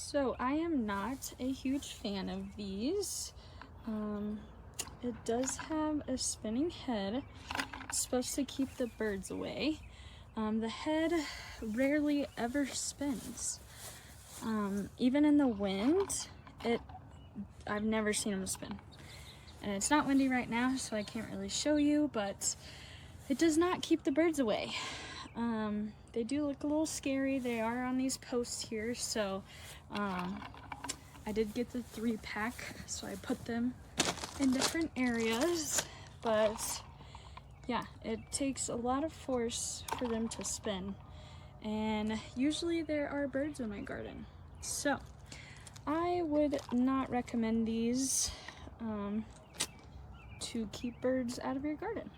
So I am not a huge fan of these. It does have a spinning head. It's supposed to keep the birds away. The head rarely ever spins. Even in the wind, I've never seen them spin. And it's not windy right now, so I can't really show you, but it does not keep the birds away. They do look a little scary. They are on these posts here, so I did get the 3-pack, so I put them in different areas, but yeah, it takes a lot of force for them to spin, and usually there are birds in my garden, so I would not recommend these to keep birds out of your garden.